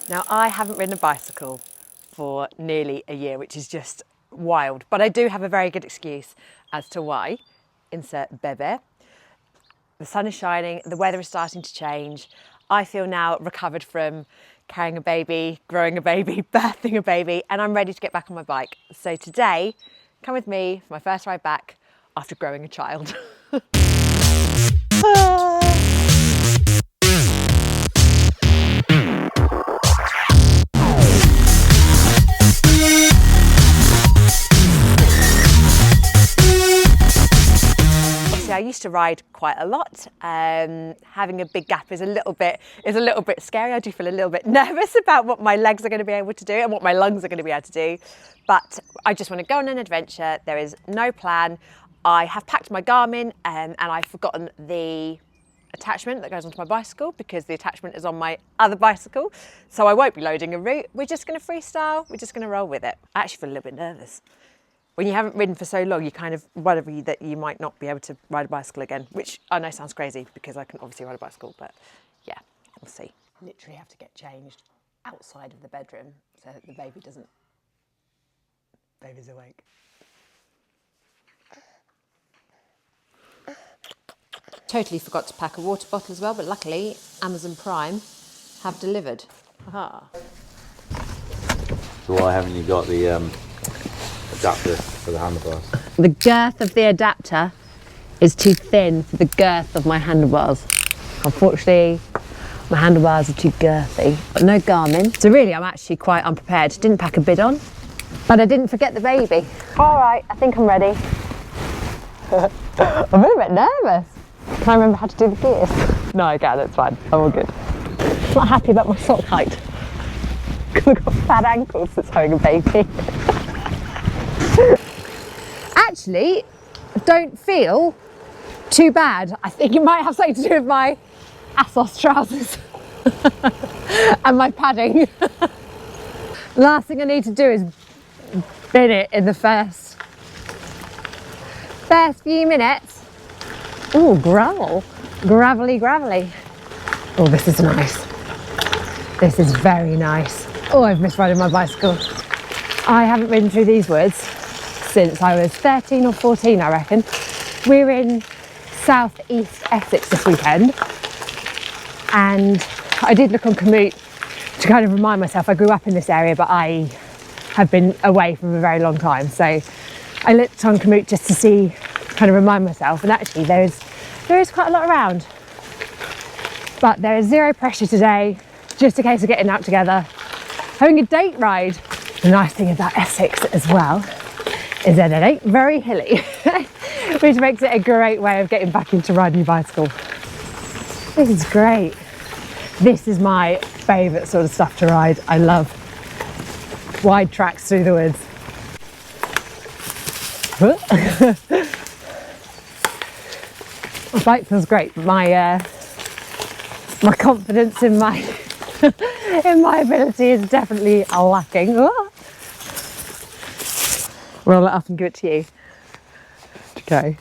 Now, I haven't ridden a bicycle for nearly a year, which is just wild, but I do have a very good excuse as to why. Insert bebe. The sun is shining, the weather is starting to change. I feel now recovered from carrying a baby, growing a baby, birthing a baby, and I'm ready to get back on my bike. So today, come with me for my first ride back after growing a child. I used to ride quite a lot. Having a big gap is a little bit scary. I do feel a little bit nervous about what my legs are going to be able to do and what my lungs are going to be able to do. But I just want to go on an adventure. There is no plan. I have packed my Garmin and I've forgotten the attachment that goes onto my bicycle because the attachment is on my other bicycle. So I won't be loading a route. We're just going to freestyle. We're just going to roll with it. I actually feel a little bit nervous. When you haven't ridden for so long, you kind of worry that you might not be able to ride a bicycle again, which I know sounds crazy because I can obviously ride a bicycle, but yeah, we'll see. Literally have to get changed outside of the bedroom so that the baby doesn't... Baby's awake. Totally forgot to pack a water bottle as well, but luckily Amazon Prime have delivered. Aha. So why haven't you got the adapter for the handlebars? The girth of the adapter is too thin for the girth of my handlebars. Unfortunately, my handlebars are too girthy, but no Garmin. So really, I'm actually quite unprepared. Didn't pack a bid-on, but I didn't forget the baby. All right, I think I'm ready. I'm a little bit nervous. Can I remember how to do the gears? No, I can, it's fine. I'm all good. I'm not happy about my sock height because I've got fat ankles since having a baby. Actually, I don't feel too bad. I think it might have something to do with my ASOS trousers and my padding. Last thing I need to do is bin it in the first few minutes. Ooh, gravel. Gravelly. Oh, this is nice. This is very nice. Oh, I've missed riding my bicycle. I haven't ridden through these woods since I was 13 or 14, I reckon. We're in southeast Essex this weekend, and I did look on Komoot to kind of remind myself. I grew up in this area, but I have been away for a very long time, so I looked on Komoot just to see, kind of remind myself, and actually there is quite a lot around. But there is zero pressure today, just a case of getting out together, having a date ride. The nice thing about Essex as well is that it ain't very hilly, which makes it a great way of getting back into riding your bicycle. This is great. This is my favourite sort of stuff to ride. I love wide tracks through the woods. My bike feels great. My confidence in my in my ability is definitely lacking. Roll it up and give it to you. Okay.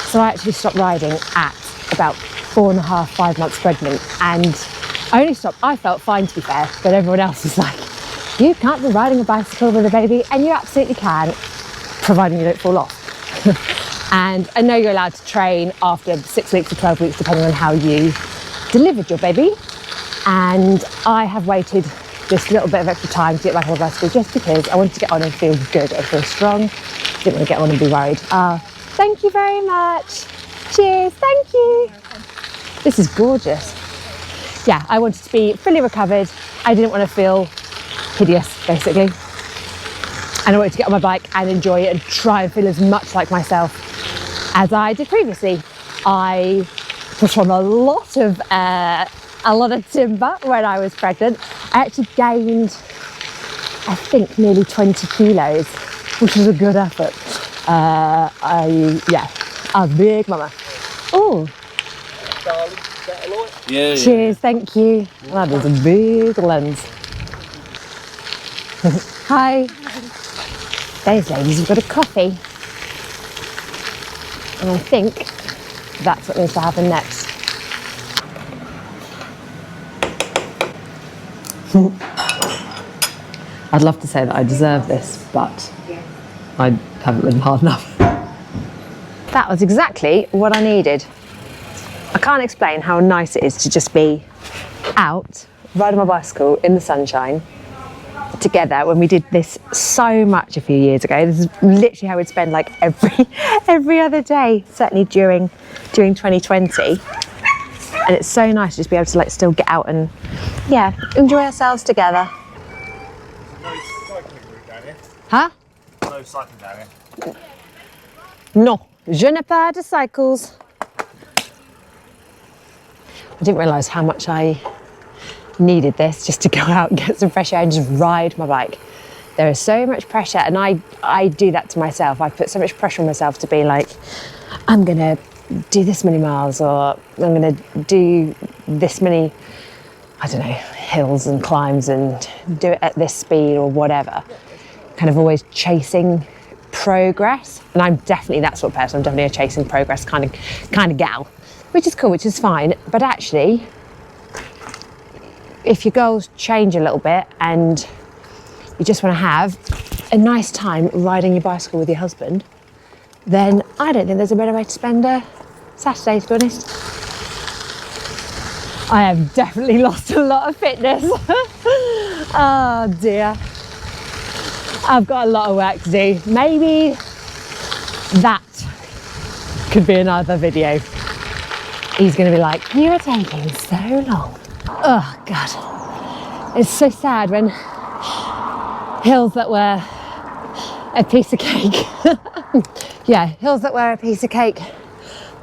So I actually stopped riding at about 4.5, 5 months pregnant, and I only stopped, I felt fine to be fair, but everyone else was like, you can't be riding a bicycle with a baby, and you absolutely can, providing you don't fall off. And I know you're allowed to train after 6 weeks or 12 weeks, depending on how you delivered your baby. And I have waited just a little bit of extra time to get back on the bicycle just because I wanted to get on and feel good and feel strong. Didn't want to get on and be worried. Thank you very much. Cheers, thank you. This is gorgeous. Yeah, I wanted to be fully recovered. I didn't want to feel hideous, basically. And I wanted to get on my bike and enjoy it and try and feel as much like myself as I did previously. I was on a lot of timber when I was pregnant. I actually gained, I think, nearly 20 kilos, which was a good effort. I was big mama. Oh. Yeah. Cheers, thank you. That is a big lens. Hi. Those ladies have got a coffee. And I think that's what needs to happen next. I'd love to say that I deserve this, but I haven't ridden hard enough. That was exactly what I needed. I can't explain how nice it is to just be out, riding my bicycle in the sunshine together. When we did this so much a few years ago, this is literally how we'd spend like every other day, certainly during 2020. And it's so nice to just be able to like still get out and enjoy ourselves together. No cycling route down here. Huh? No cycling down here. No, je n'ai pas de cycles. I didn't realise how much I needed this just to go out and get some fresh air and just ride my bike. There is so much pressure, and I do that to myself. I put so much pressure on myself to be like, I'm gonna do this many miles, or I'm gonna do this many, I don't know, hills and climbs and do it at this speed or whatever. Kind of always chasing progress. And I'm definitely that sort of person. I'm definitely a chasing progress kind of gal, which is cool, which is fine. But actually, if your goals change a little bit and you just want to have a nice time riding your bicycle with your husband, then I don't think there's a better way to spend a Saturday, to be honest. I have definitely lost a lot of fitness. Oh dear. I've got a lot of work to do. Maybe that could be another video. He's going to be like, you are taking so long. Oh God. It's so sad when hills that were a piece of cake, hills that were a piece of cake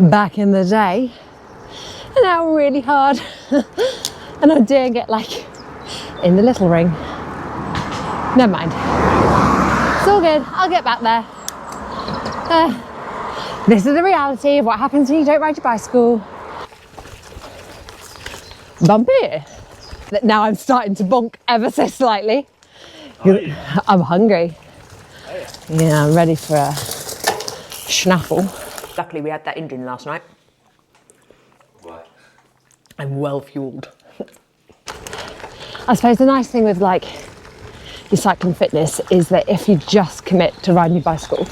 back in the day are now really hard. And I'm doing it like in the little ring. Never mind. It's all good. I'll get back there. This is the reality of what happens when you don't ride your bicycle. Bumpy. Now I'm starting to bonk ever so slightly. I'm hungry. Yeah, I'm ready for a schnappel. Luckily we had that engine last night. What? I'm well fueled. I suppose the nice thing with like your cycling fitness is that if you just commit to riding your bicycle,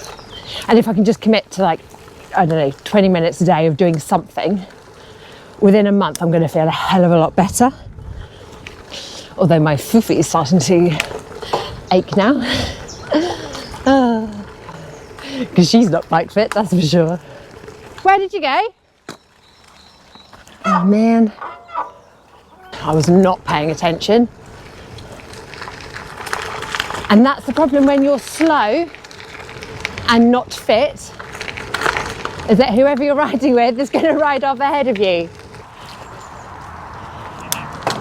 and if I can just commit to like, I don't know, 20 minutes a day of doing something, within a month I'm going to feel a hell of a lot better. Although my foofy is starting to ache now. Because she's not bike fit, that's for sure. Where did you go? Oh man. I was not paying attention. And that's the problem when you're slow and not fit, is that whoever you're riding with is going to ride off ahead of you.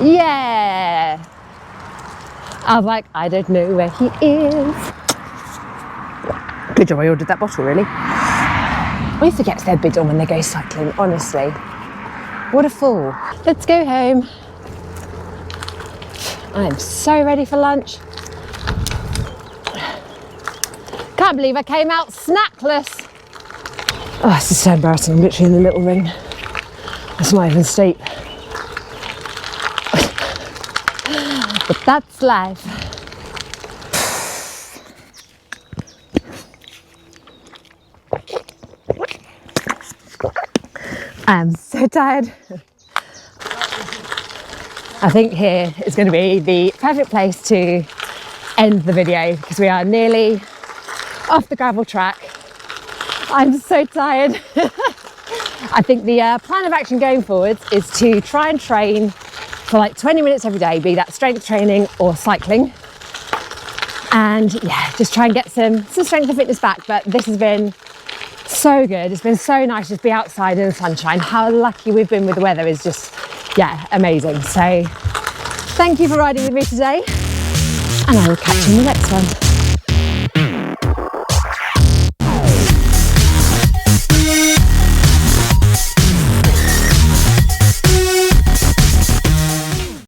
Yeah. I was like, I don't know where he is. Good job I ordered that bottle, really. I forget their bidon when they go cycling, honestly. What a fool. Let's go home. I am so ready for lunch. Can't believe I came out snackless. Oh, this is so embarrassing. I'm literally in the little ring. It's not even steep. But that's life. I'm so tired. I think here is going to be the perfect place to end the video because we are nearly off the gravel track. I'm so tired. I think the plan of action going forwards is to try and train for like 20 minutes every day, be that strength training or cycling. And yeah, just try and get some strength and fitness back. But this has been so good. It's been so nice to just be outside in the sunshine. How lucky we've been with the weather is just, amazing. So thank you for riding with me today, and I will catch you in the next one.